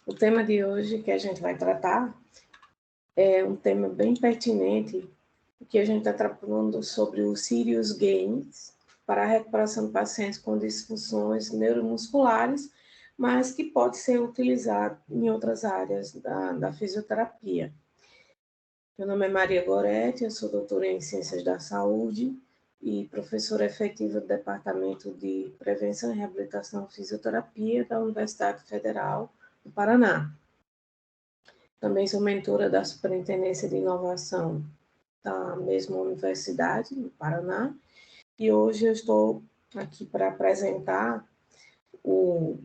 O tema de hoje que a gente vai tratar é um tema bem pertinente, que a gente está tratando sobre os Serious Games para a recuperação de pacientes com disfunções neuromusculares, mas que pode ser utilizado em outras áreas da fisioterapia. Meu nome é Maria Goretti, eu sou doutora em Ciências da Saúde e professora efetiva do Departamento de Prevenção e Reabilitação e Fisioterapia da Universidade Federal do Paraná. Também sou mentora da Superintendência de Inovação da mesma universidade, no Paraná, e hoje eu estou aqui para apresentar o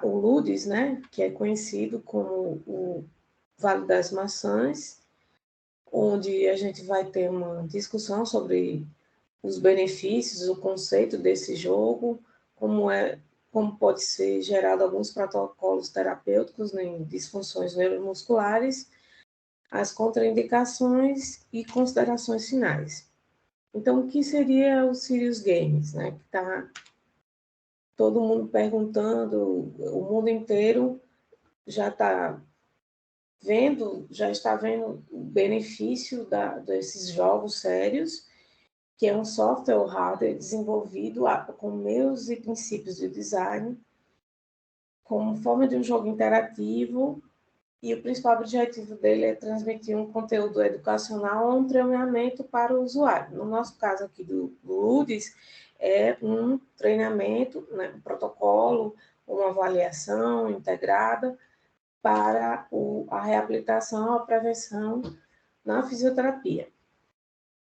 LUDES, né, que é conhecido como o Vale das Maçãs, onde a gente vai ter uma discussão sobre os benefícios, o conceito desse jogo, como pode ser gerado alguns protocolos terapêuticos em disfunções neuromusculares, as contraindicações e considerações finais. Então, o que seria o Serious Games, né? Que está todo mundo perguntando, o mundo inteiro já está vendo o benefício desses jogos sérios, que é um software ou hardware desenvolvido com meios e princípios de design, como forma de um jogo interativo, e o principal objetivo dele é transmitir um conteúdo educacional ou um treinamento para o usuário. No nosso caso aqui do LUDES, é um treinamento, né, um protocolo, uma avaliação integrada para a reabilitação ou a prevenção na fisioterapia.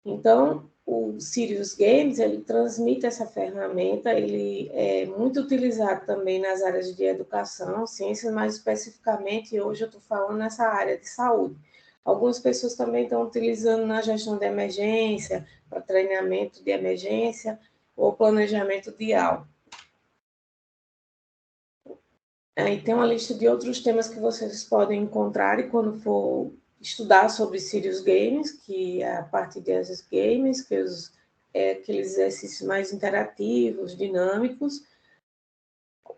Então, o Serious Games, ele transmite essa ferramenta, ele é muito utilizado também nas áreas de educação, ciências, mais especificamente, hoje eu estou falando nessa área de saúde. Algumas pessoas também estão utilizando na gestão de emergência, para treinamento de emergência ou planejamento de aula. Aí tem uma lista de outros temas que vocês podem encontrar e quando for estudar sobre Serious Games, que é a parte desses games, aqueles exercícios mais interativos, dinâmicos,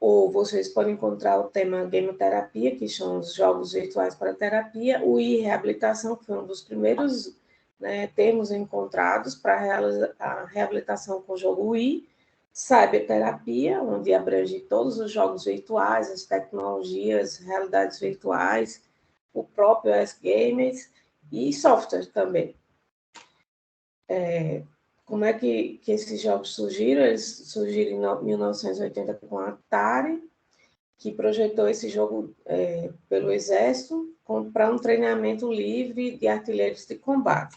ou vocês podem encontrar o tema Game Terapia, que são os jogos virtuais para terapia, o e-reabilitação, que foi um dos primeiros, né, termos encontrados para a reabilitação com o jogo Wii, cyberterapia, onde abrange todos os jogos virtuais, as tecnologias, realidades virtuais, o próprio S-Games e software também. Como é que esses jogos surgiram? Eles surgiram em 1980 com a Atari, que projetou esse jogo pelo Exército para um treinamento livre de artilheiros de combate.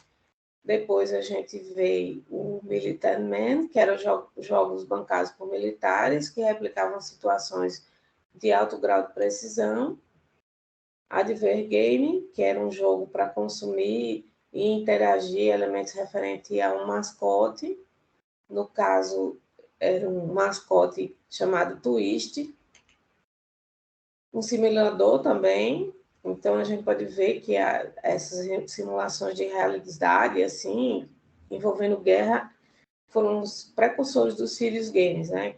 Depois a gente vê o Military Man, que eram jogos bancados por militares, que replicavam situações de alto grau de precisão. Adver Game, que era um jogo para consumir e interagir elementos referentes a um mascote. No caso, era um mascote chamado Twist. Um simulador também. Então, a gente pode ver que essas simulações de realidade, assim, envolvendo guerra, foram os precursores dos Serious Games, né?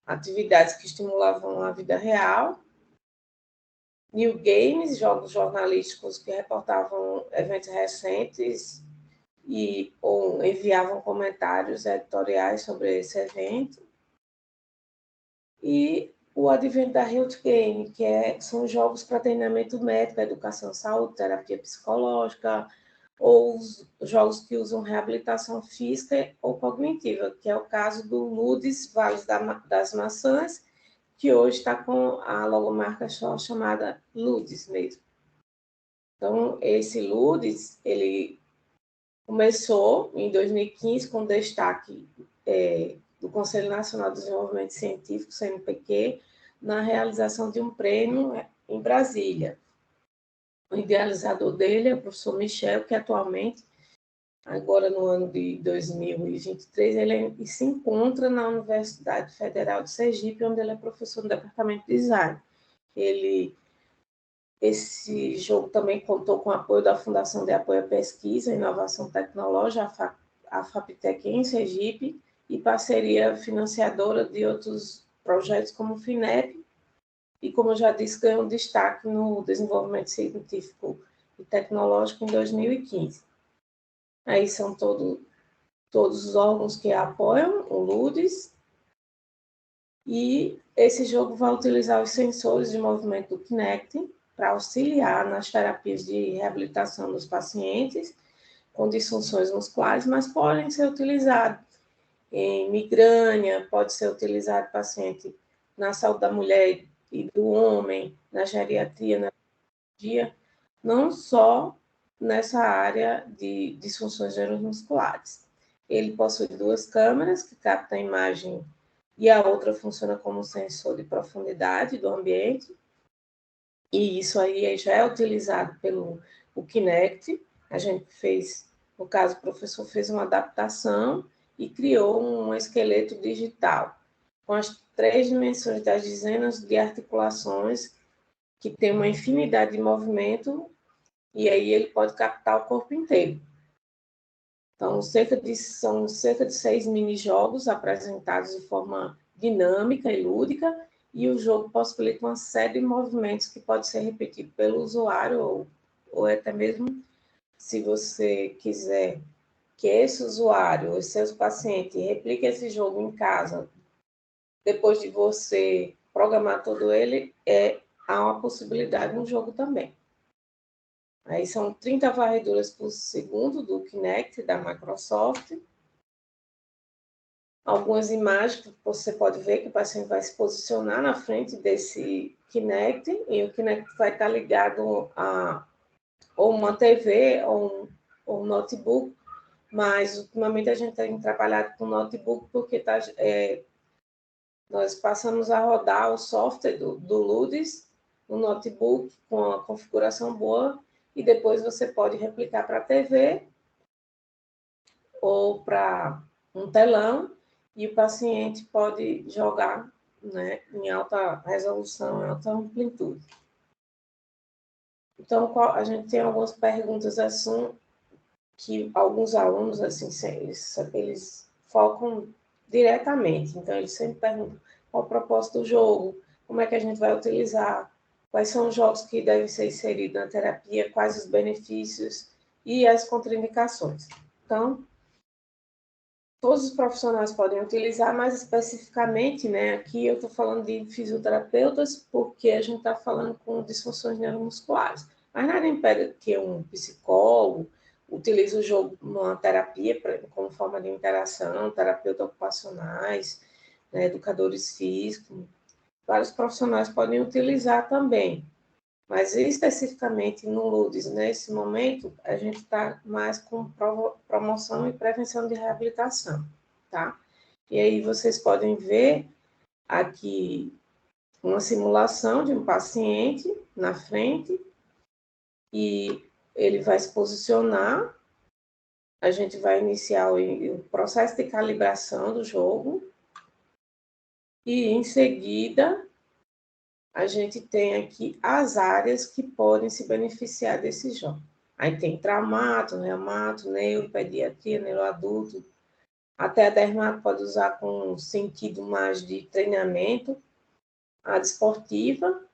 Atividades que estimulavam a vida real. New Games, jogos jornalísticos que reportavam eventos recentes ou enviavam comentários editoriais sobre esse evento. E o advento da Health Game, que são jogos para treinamento médico, educação, saúde, terapia psicológica, ou os jogos que usam reabilitação física ou cognitiva, que é o caso do LUDES Vale das Maçãs, que hoje está com a logomarca só chamada LUDES mesmo. Então, esse LUDES, ele começou em 2015 com destaque do Conselho Nacional de Desenvolvimento Científico, CNPq, na realização de um prêmio em Brasília. O idealizador dele é o professor Michel, que atualmente, agora no ano de 2023, ele se encontra na Universidade Federal de Sergipe, onde ele é professor no Departamento de Design. Esse jogo também contou com o apoio da Fundação de Apoio à Pesquisa e Inovação Tecnológica, a FAPTEC em Sergipe, e parceria financiadora de outros projetos como o FINEP e, como eu já disse, ganhou destaque no desenvolvimento científico e tecnológico em 2015. Aí são todos os órgãos que apoiam o LUDES, e esse jogo vai utilizar os sensores de movimento do Kinect para auxiliar nas terapias de reabilitação dos pacientes com disfunções musculares, mas podem ser utilizados em migrânia, pode ser utilizado paciente na saúde da mulher e do homem, na geriatria, na cirurgia, não só nessa área de disfunções neuromusculares. Ele possui 2 câmeras que captam a imagem e a outra funciona como sensor de profundidade do ambiente, e isso aí já é utilizado pelo Kinect. A gente fez, no caso, o professor fez uma adaptação e criou um esqueleto digital com as 3 dimensões das dezenas de articulações, que tem uma infinidade de movimento, e aí ele pode captar o corpo inteiro. Então, são cerca de 6 mini-jogos apresentados de forma dinâmica e lúdica, e o jogo possibilita uma série de movimentos que pode ser repetido pelo usuário, ou até mesmo, se você quiser que esse usuário, os seus pacientes, replique esse jogo em casa, depois de você programar todo ele, há uma possibilidade no jogo também. Aí são 30 varreduras por segundo do Kinect, da Microsoft. Algumas imagens que você pode ver que o paciente vai se posicionar na frente desse Kinect, e o Kinect vai estar ligado a ou uma TV ou um notebook, mas ultimamente a gente tem trabalhado com notebook porque nós passamos a rodar o software do LUDES no notebook com a configuração boa, e depois você pode replicar para a TV ou para um telão, e o paciente pode jogar, né, em alta resolução, em alta amplitude. Então, a gente tem algumas perguntas assim, que alguns alunos, assim, eles focam diretamente. Então, eles sempre perguntam qual o propósito do jogo, como é que a gente vai utilizar, quais são os jogos que devem ser inseridos na terapia, quais os benefícios e as contraindicações. Então, todos os profissionais podem utilizar, mais especificamente, né, aqui eu estou falando de fisioterapeutas, porque a gente está falando com disfunções neuromusculares. Mas nada impede que um psicólogo utilize o jogo numa terapia como forma de interação, terapeutas ocupacionais, né, educadores físicos, vários profissionais podem utilizar também. Mas especificamente no LUDES, nesse momento, a gente está mais com promoção e prevenção de reabilitação, tá? E aí vocês podem ver aqui uma simulação de um paciente na frente, e ele vai se posicionar, a gente vai iniciar o processo de calibração do jogo, e em seguida a gente tem aqui as áreas que podem se beneficiar desse jogo. Aí tem traumato, reumato, neuro, pediatria, neuroadulto, até a dermato pode usar com sentido mais de treinamento, a desportiva,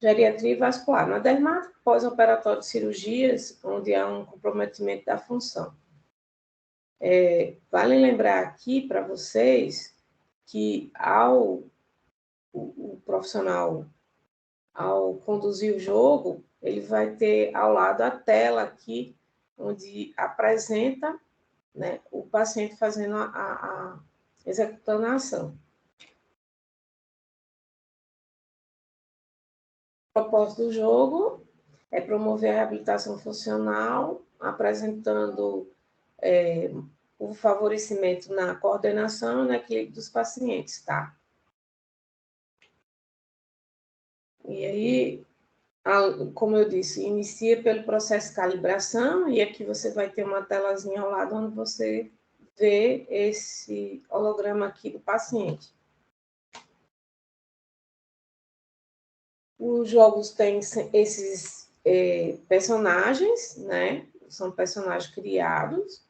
geriatria e vascular. Na dermato, pós-operatório de cirurgias, onde há um comprometimento da função. Vale lembrar aqui para vocês que o profissional, ao conduzir o jogo, ele vai ter ao lado a tela aqui, onde apresenta, né, o paciente fazendo executando a ação. O propósito do jogo é promover a reabilitação funcional, apresentando o favorecimento na coordenação e no equilíbrio dos pacientes, tá? E aí, como eu disse, inicia pelo processo de calibração, e aqui você vai ter uma telazinha ao lado onde você vê esse holograma aqui do paciente. Os jogos têm esses personagens, né? São personagens criados.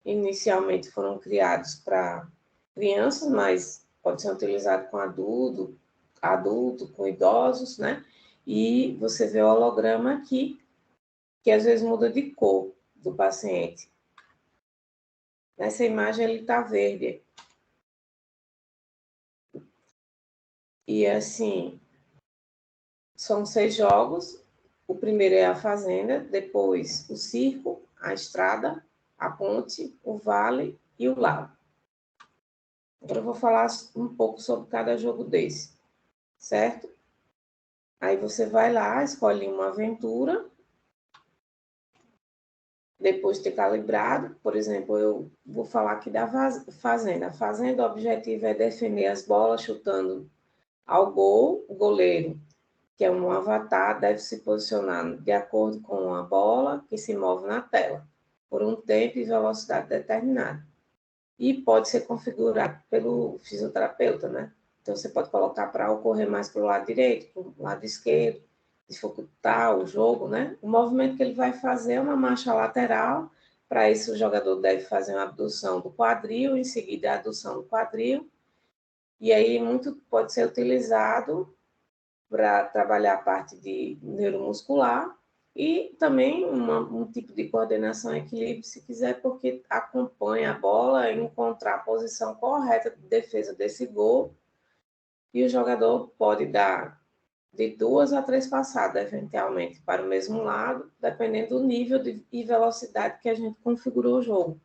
Inicialmente foram criados para crianças, mas pode ser utilizado com adulto, adulto, com idosos, né? E você vê o holograma aqui, que às vezes muda de cor do paciente. Nessa imagem ele está verde. E assim, são 6 jogos. O primeiro é a fazenda, depois o circo, a estrada, a ponte, o vale e o lago. Agora eu vou falar um pouco sobre cada jogo desse, certo? Aí você vai lá, escolhe uma aventura, depois de ter calibrado, por exemplo, eu vou falar aqui da fazenda. A fazenda, o objetivo é defender as bolas chutando ao gol. O goleiro, que é um avatar, deve se posicionar de acordo com a bola que se move na tela, por um tempo e velocidade determinada. E pode ser configurado pelo fisioterapeuta, né? Então, você pode colocar para ocorrer mais para o lado direito, para o lado esquerdo, dificultar o jogo, né? O movimento que ele vai fazer é uma marcha lateral. Para isso, o jogador deve fazer uma abdução do quadril, em seguida a adução do quadril. E aí, muito pode ser utilizado para trabalhar a parte de neuromuscular e também um tipo de coordenação e equilíbrio, se quiser, porque acompanha a bola e encontrar a posição correta de defesa desse gol. E o jogador pode dar de 2 a 3 passadas, eventualmente, para o mesmo lado, dependendo do nível e velocidade que a gente configurou o jogo.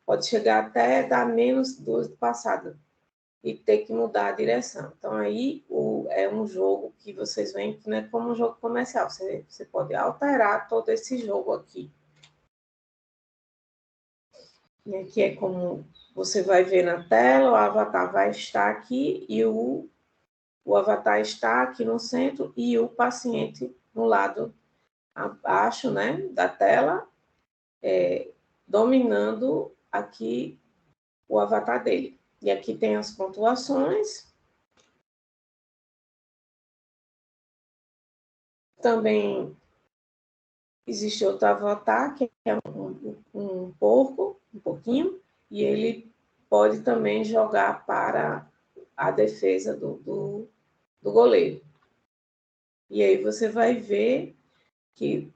Pode chegar até dar menos 2 passadas e ter que mudar a direção. Então, aí é um jogo que vocês veem que não é como um jogo comercial. Você pode alterar todo esse jogo aqui. E aqui é como você vai ver na tela, o avatar vai estar aqui e o avatar está aqui no centro e o paciente no lado abaixo, né, da tela, dominando aqui o avatar dele. E aqui tem as pontuações. Também existe outro avatar, que é um porco, um pouquinho, e ele pode também jogar para a defesa do goleiro. E aí você vai ver que,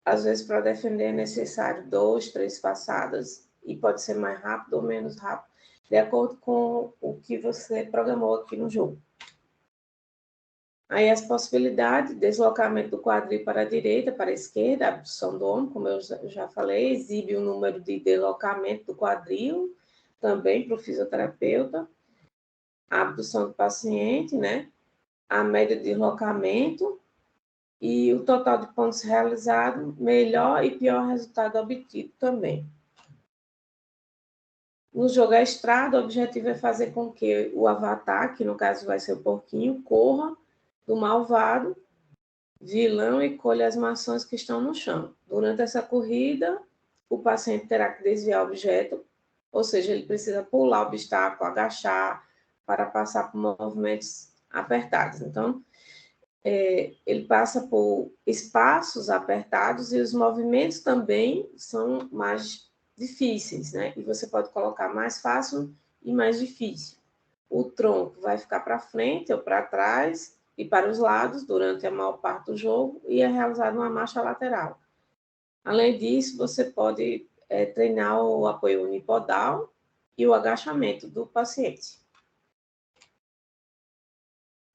às vezes, para defender é necessário 2, 3 passadas, e pode ser mais rápido ou menos rápido, de acordo com o que você programou aqui no jogo. Aí as possibilidades, deslocamento do quadril para a direita, para a esquerda, abdução do ombro, como eu já falei, exibe o número de deslocamento do quadril, também para o fisioterapeuta, a abdução do paciente, né? A média de deslocamento e o total de pontos realizados, melhor e pior resultado obtido também. No jogo à estrada, o objetivo é fazer com que o avatar, que no caso vai ser o porquinho, corra do malvado vilão e colhe as maçãs que estão no chão. Durante essa corrida, o paciente terá que desviar o objeto, ou seja, ele precisa pular o obstáculo, agachar, para passar por movimentos apertados. Então, ele passa por espaços apertados e os movimentos também são mais difíceis, né? E você pode colocar mais fácil e mais difícil. O tronco vai ficar para frente ou para trás e para os lados durante a maior parte do jogo e é realizada uma marcha lateral. Além disso, você pode treinar o apoio unipodal e o agachamento do paciente.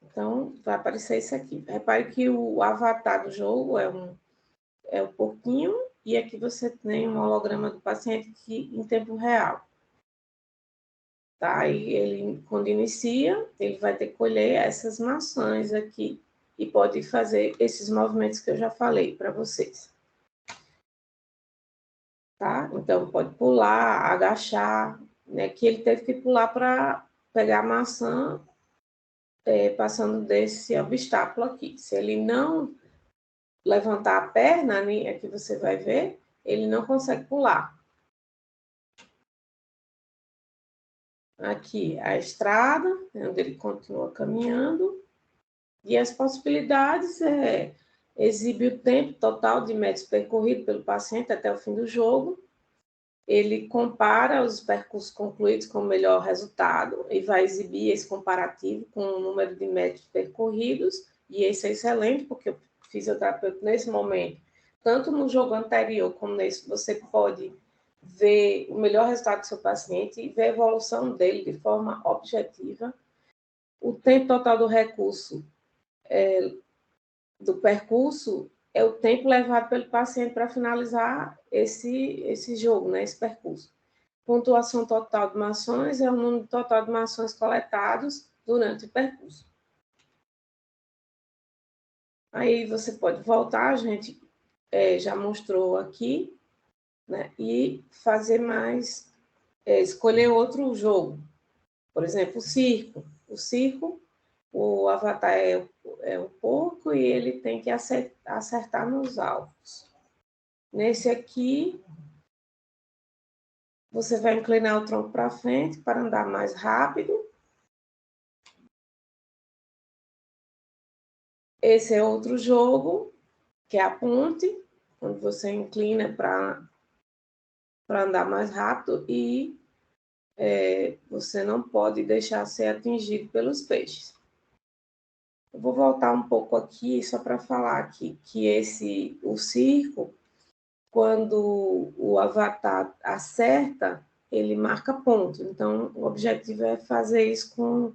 Então, vai aparecer isso aqui. Repare que o avatar do jogo é o porquinho e aqui você tem um holograma do paciente em tempo real. Tá? E ele, quando inicia, ele vai ter que colher essas maçãs aqui e pode fazer esses movimentos que eu já falei para vocês. Tá? Então, pode pular, agachar, né? Que ele teve que pular para pegar a maçã passando desse obstáculo aqui. Se ele não levantar a perna, aqui você vai ver, ele não consegue pular. Aqui a estrada, onde ele continua caminhando. E as possibilidades exibe o tempo total de metros percorridos pelo paciente até o fim do jogo. ele compara os percursos concluídos com o melhor resultado e vai exibir esse comparativo com o número de metros percorridos, e esse é excelente, porque o fisioterapeuta, nesse momento, tanto no jogo anterior como nesse, você pode ver o melhor resultado do seu paciente e ver a evolução dele de forma objetiva. O tempo total do recurso, do percurso, é o tempo levado pelo paciente para finalizar esse jogo, né, esse percurso. Pontuação total de mações é o número total de mações coletados durante o percurso. Aí você pode voltar, a gente já mostrou aqui, né, e fazer mais, escolher outro jogo. Por exemplo, o circo. O circo, o avatar é um porco e ele tem que acertar nos alvos. Nesse aqui, você vai inclinar o tronco para frente para andar mais rápido. Esse é outro jogo, que é a ponte, onde você inclina para andar mais rápido e você não pode deixar ser atingido pelos peixes. Eu vou voltar um pouco aqui só para falar aqui que o circo, quando o avatar acerta, ele marca ponto. Então, o objetivo é fazer isso com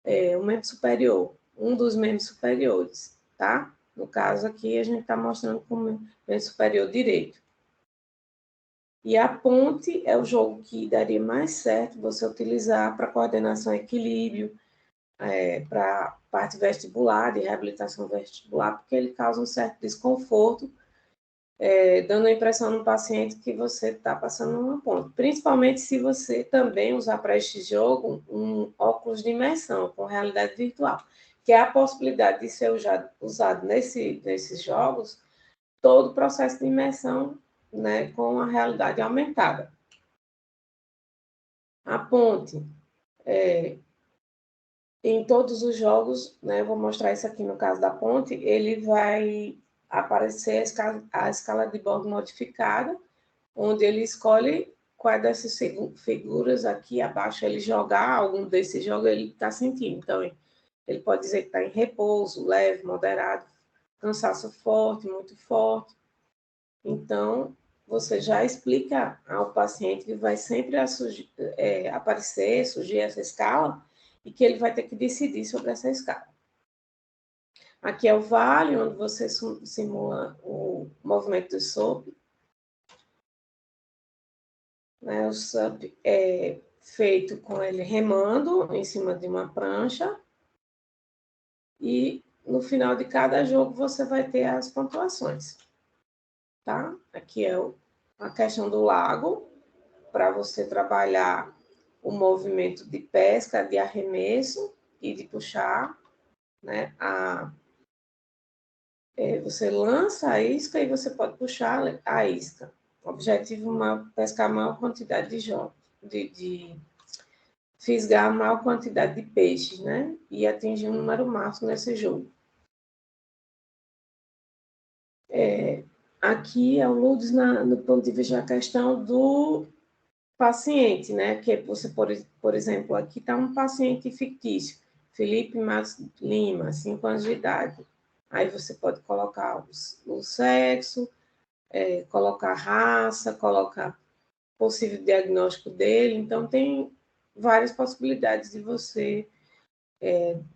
o membro superior, um dos membros superiores, tá? No caso aqui, a gente está mostrando como membro superior direito. E a ponte é o jogo que daria mais certo você utilizar para coordenação e equilíbrio, para parte vestibular, de reabilitação vestibular, porque ele causa um certo desconforto, dando a impressão no paciente que você está passando uma ponte. Principalmente se você também usar para este jogo um óculos de imersão com realidade virtual, que é a possibilidade de ser usado nesses jogos todo o processo de imersão, né, com a realidade aumentada. A ponte, em todos os jogos, né, eu vou mostrar isso aqui no caso da ponte, ele vai aparecer a escala de bordo modificada, onde ele escolhe qual dessas figuras aqui abaixo ele jogar, algum desses jogos ele está sentindo. Então, ele pode dizer que está em repouso, leve, moderado, cansaço forte, muito forte. Então, você já explica ao paciente que vai sempre aparecer, surgir essa escala, e que ele vai ter que decidir sobre essa escala. Aqui é o vale, onde você simula o movimento do SUP. Né? O SUP é feito com ele remando em cima de uma prancha. E no final de cada jogo você vai ter as pontuações. Tá? Aqui é a questão do lago, para você trabalhar o movimento de pesca, de arremesso e de puxar, né? Você lança a isca e você pode puxar a isca. O objetivo é pescar a maior quantidade de jogos, de fisgar a maior quantidade de peixes, né? E atingir um número máximo nesse jogo. Aqui é o Ludes no ponto de vista da questão do paciente, né? Que você, por exemplo, aqui está um paciente fictício, Felipe Matos Lima, 5 anos de idade. Aí você pode colocar o sexo, colocar raça, colocar possível diagnóstico dele. Então, tem várias possibilidades de você,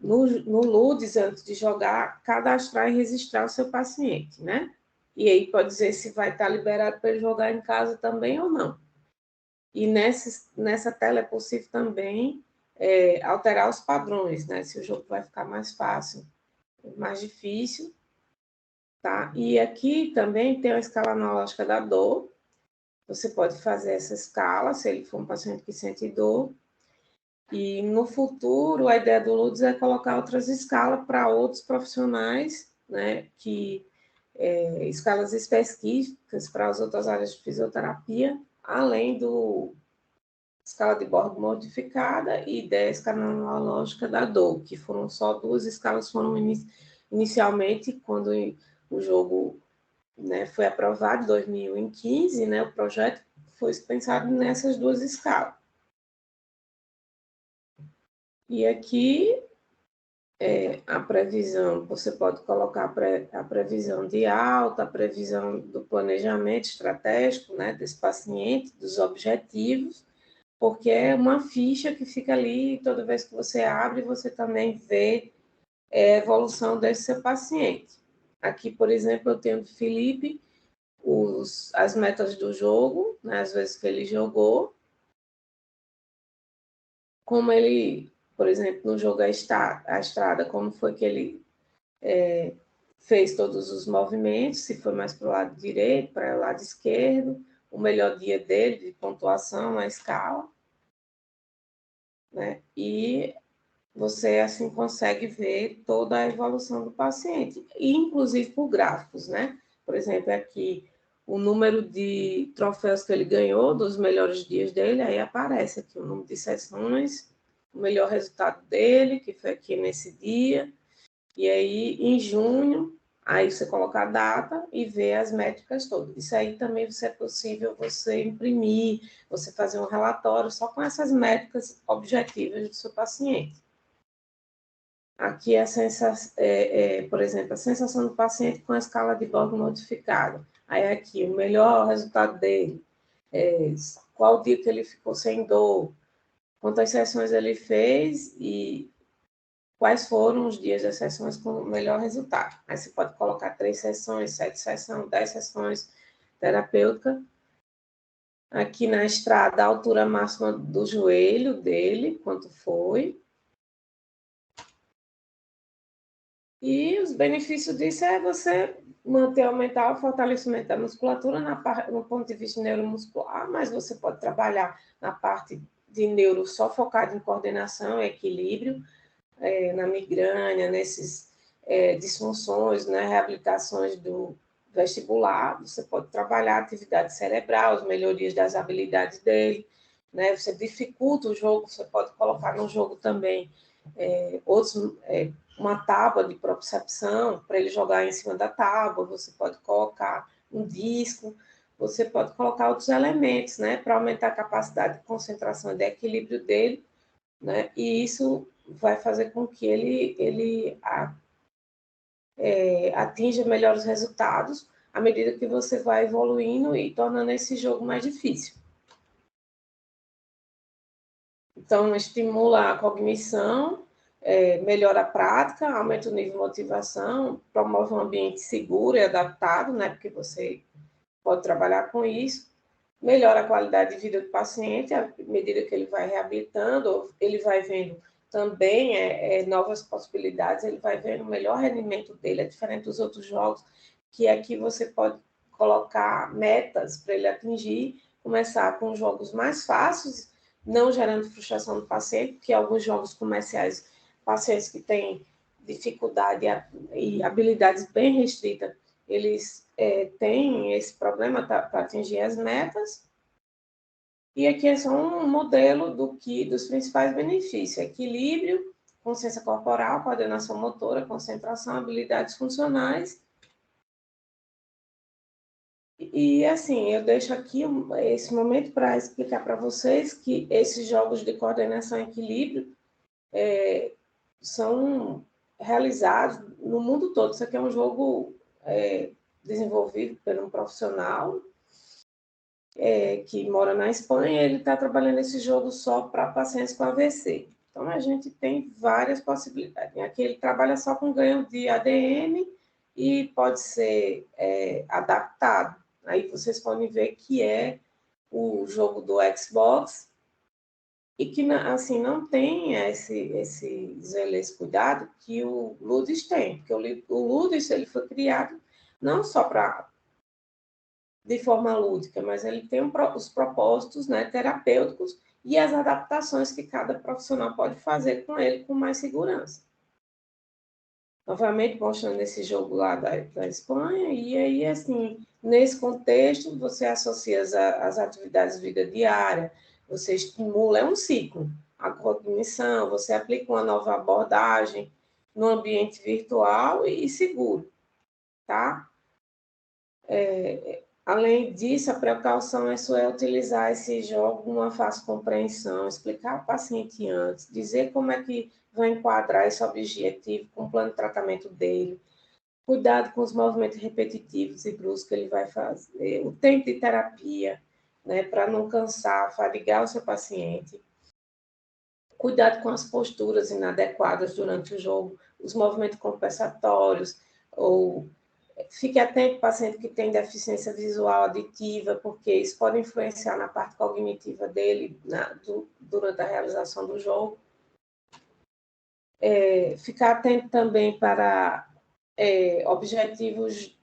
no Ludes, antes de jogar, cadastrar e registrar o seu paciente, né? E aí pode dizer se vai estar liberado para ele jogar em casa também ou não. E nessa tela é possível também alterar os padrões, né? Se o jogo vai ficar mais fácil, mais difícil, tá? E aqui também tem a escala analógica da dor. Você pode fazer essa escala, se ele for um paciente que sente dor. E no futuro, a ideia do Ludes é colocar outras escalas para outros profissionais, né? Escalas específicas para as outras áreas de fisioterapia, além do escala de bordo modificada e da escala analógica da dor, que foram só 2 escalas, foram inicialmente, quando o jogo, né, foi aprovado em 2015, né, o projeto foi pensado nessas duas escalas. E aqui, a previsão, você pode colocar a previsão de alta, a previsão do planejamento estratégico, né, desse paciente, dos objetivos, porque é uma ficha que fica ali, toda vez que você abre, você também vê a evolução desse seu paciente. Aqui, por exemplo, eu tenho do Felipe as metas do jogo, né, as vezes que ele jogou, como ele, por exemplo, no jogo a estrada, como foi que ele fez todos os movimentos, se foi mais para o lado direito, para o lado esquerdo, o melhor dia dele, de pontuação, a escala, né? E você, assim, consegue ver toda a evolução do paciente, e inclusive por gráficos, né? Por exemplo, aqui, o número de troféus que ele ganhou, dos melhores dias dele, aí aparece aqui o número de sessões, o melhor resultado dele, que foi aqui nesse dia, e aí, em junho, aí você coloca a data e vê as métricas todas. Isso aí também é possível você imprimir, você fazer um relatório só com essas métricas objetivas do seu paciente. Aqui por exemplo, a sensação do paciente com a escala de Borg modificada. Aí aqui, o melhor resultado dele, qual dia que ele ficou sem dor, quantas sessões ele fez e quais foram os dias das sessões com o melhor resultado. Aí você pode colocar 3 sessões, 7 sessões, 10 sessões terapêuticas. Aqui na estrada, a altura máxima do joelho dele, quanto foi. E os benefícios disso é você manter, aumentar o fortalecimento da musculatura no ponto de vista neuromuscular, mas você pode trabalhar na parte de neuro só focado em coordenação e equilíbrio, na migrânia, nesses disfunções, né, reabilitações do vestibular, você pode trabalhar a atividade cerebral, as melhorias das habilidades dele, né, você dificulta o jogo, você pode colocar no jogo também uma tábua de propriocepção para ele jogar em cima da tábua, você pode colocar um disco, você pode colocar outros elementos, né, para aumentar a capacidade de concentração e de equilíbrio dele, né, e isso vai fazer com que ele atinja melhores resultados à medida que você vai evoluindo e tornando esse jogo mais difícil. Então, estimula a cognição, melhora a prática, aumenta o nível de motivação, promove um ambiente seguro e adaptado, né, porque você pode trabalhar com isso, melhora a qualidade de vida do paciente à medida que ele vai reabilitando, ele vai vendo também novas possibilidades, ele vai vendo o melhor rendimento dele, é diferente dos outros jogos, que aqui você pode colocar metas para ele atingir, começar com jogos mais fáceis, não gerando frustração do paciente, porque alguns jogos comerciais, pacientes que têm dificuldade e habilidades bem restritas, eles têm esse problema para atingir as metas. E aqui é só um modelo dos principais benefícios: equilíbrio, consciência corporal, coordenação motora, concentração, habilidades funcionais. E assim, eu deixo aqui esse momento para explicar para vocês que esses jogos de coordenação e equilíbrio são realizados no mundo todo. Isso aqui é um jogo desenvolvido por um profissional que mora na Espanha, ele está trabalhando esse jogo só para pacientes com AVC. Então, a gente tem várias possibilidades. Aqui ele trabalha só com ganho de ADM e pode ser adaptado. Aí vocês podem ver que é o jogo do Xbox e que, assim, não tem esse cuidado que o Ludus tem, porque o Ludus ele foi criado não só de forma lúdica, mas ele tem os propósitos, né, terapêuticos e as adaptações que cada profissional pode fazer com ele com mais segurança. Novamente, mostrando esse jogo lá da Espanha, e aí, assim, nesse contexto, você associa as atividades de vida diária, você estimula, é um ciclo, a cognição, você aplica uma nova abordagem no ambiente virtual e seguro, tá? Além disso, a precaução é utilizar esse jogo numa fácil compreensão, explicar ao paciente antes, dizer como é que vai enquadrar esse objetivo com o plano de tratamento dele, cuidado com os movimentos repetitivos e bruscos que ele vai fazer, o tempo de terapia, né, para não cansar, fadigar o seu paciente, cuidado com as posturas inadequadas durante o jogo, os movimentos compensatórios, ou fique atento, paciente que tem deficiência visual aditiva, porque isso pode influenciar na parte cognitiva dele durante a realização do jogo. Ficar atento também para objetivos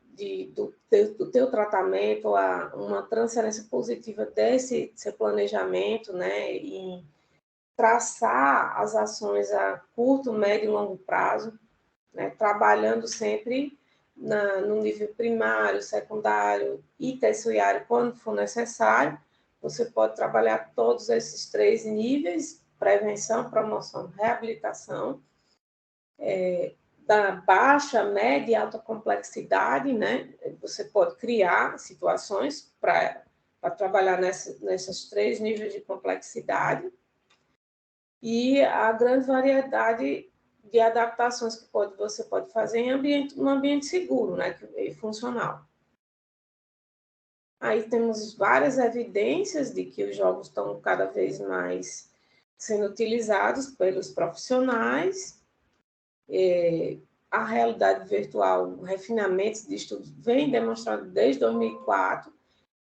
do teu tratamento, uma transferência positiva desse seu planejamento, né, e traçar as ações a curto, médio e longo prazo, né, trabalhando sempre no nível primário, secundário e terciário, quando for necessário. Você pode trabalhar todos esses 3 níveis: prevenção, promoção, reabilitação, da baixa, média e alta complexidade, né? Você pode criar situações para trabalhar nesses 3 níveis de complexidade, e a grande variedade de adaptações que você pode fazer num ambiente seguro, né, e funcional. Aí temos várias evidências de que os jogos estão cada vez mais sendo utilizados pelos profissionais. A realidade virtual, o refinamento de estudos vem demonstrando desde 2004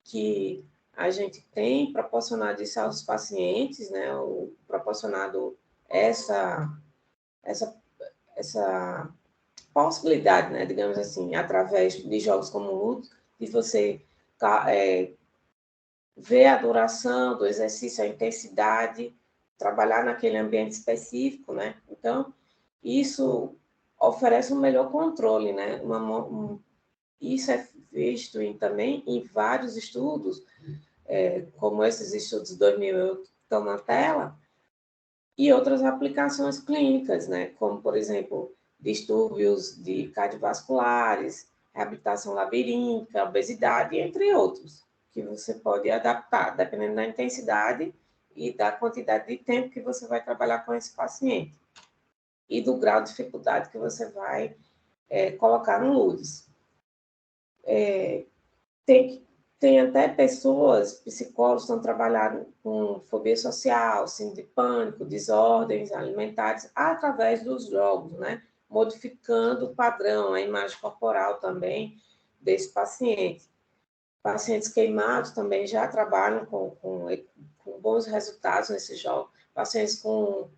que a gente tem proporcionado isso aos pacientes, né, proporcionado essa possibilidade, né, digamos assim, através de jogos como o Ludo, de você ver a duração do exercício, a intensidade, trabalhar naquele ambiente específico, né? Então, isso oferece um melhor controle, né? Isso é visto também em vários estudos, como esses estudos de 2008 que estão na tela, e outras aplicações clínicas, né? Como, por exemplo, distúrbios cardiovasculares, reabilitação labiríntica, obesidade, entre outros, que você pode adaptar, dependendo da intensidade e da quantidade de tempo que você vai trabalhar com esse paciente e do grau de dificuldade que você vai colocar no LUDS. Tem até pessoas, psicólogos, que estão trabalhando com fobia social, síndrome de pânico, desordens alimentares, através dos jogos, né? Modificando o padrão, a imagem corporal também desse paciente. Pacientes queimados também já trabalham com bons resultados nesses jogos. Pacientes com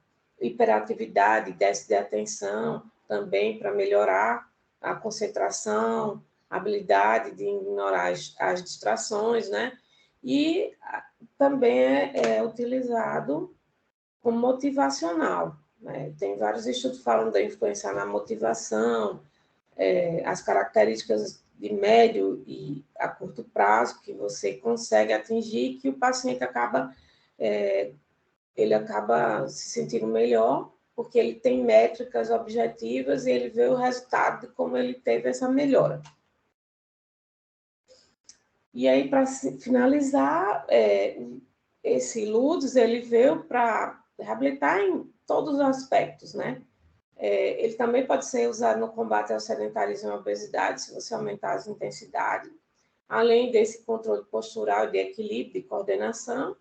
hiperatividade, déficit de atenção, também para melhorar a concentração, a habilidade de ignorar as distrações, né? E também é utilizado como motivacional, né? Tem vários estudos falando da influência na motivação, as características de médio e a curto prazo que você consegue atingir, que o paciente acaba se sentindo melhor, porque ele tem métricas objetivas e ele vê o resultado de como ele teve essa melhora. E aí, para finalizar, esse LUDS, ele veio para reabilitar em todos os aspectos, né? Ele também pode ser usado no combate ao sedentarismo e à obesidade, se você aumentar as intensidades, além desse controle postural de equilíbrio, de coordenação,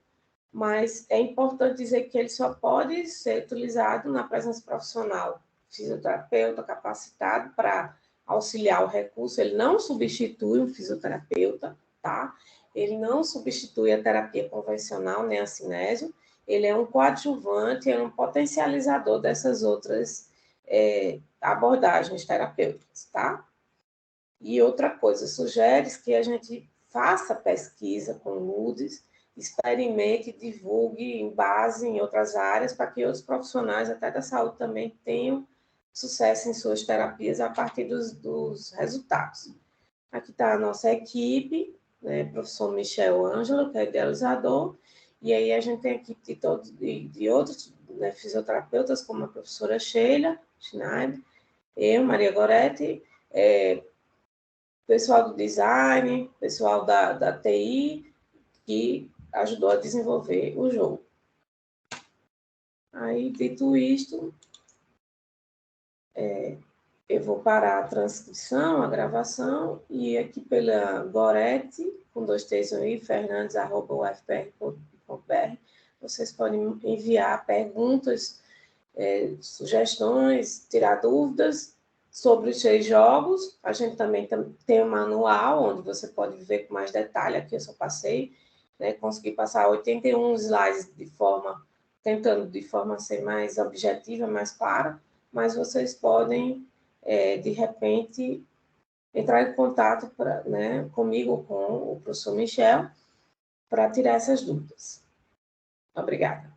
mas é importante dizer que ele só pode ser utilizado na presença profissional, fisioterapeuta capacitado para auxiliar o recurso. Ele não substitui um fisioterapeuta, tá? Ele não substitui a terapia convencional, nem a cinésio. Ele é um coadjuvante, é um potencializador dessas outras abordagens terapêuticas, tá? E outra coisa, sugere que a gente faça pesquisa com LUDs, experimente, divulgue em base em outras áreas, para que outros profissionais, até da saúde, também tenham sucesso em suas terapias a partir dos resultados. Aqui está a nossa equipe, né, professor Michel Ângelo, que é idealizador, e aí a gente tem a equipe de outros, né, fisioterapeutas, como a professora Sheila Schneider, eu, Maria Goretti, pessoal do design, pessoal da TI, que ajudou a desenvolver o jogo. Aí, dito isto, eu vou parar a transcrição, a gravação, e aqui pela Gorete, com 2 T's aí, fernandes@ufpr.br, vocês podem enviar perguntas, sugestões, tirar dúvidas sobre os 6 jogos. A gente também tem um manual, onde você pode ver com mais detalhe. Aqui eu só passei, né, consegui passar 81 slides tentando de forma a ser mais objetiva, mais clara, mas vocês podem, de repente, entrar em contato comigo, com o professor Michel, para tirar essas dúvidas. Obrigada.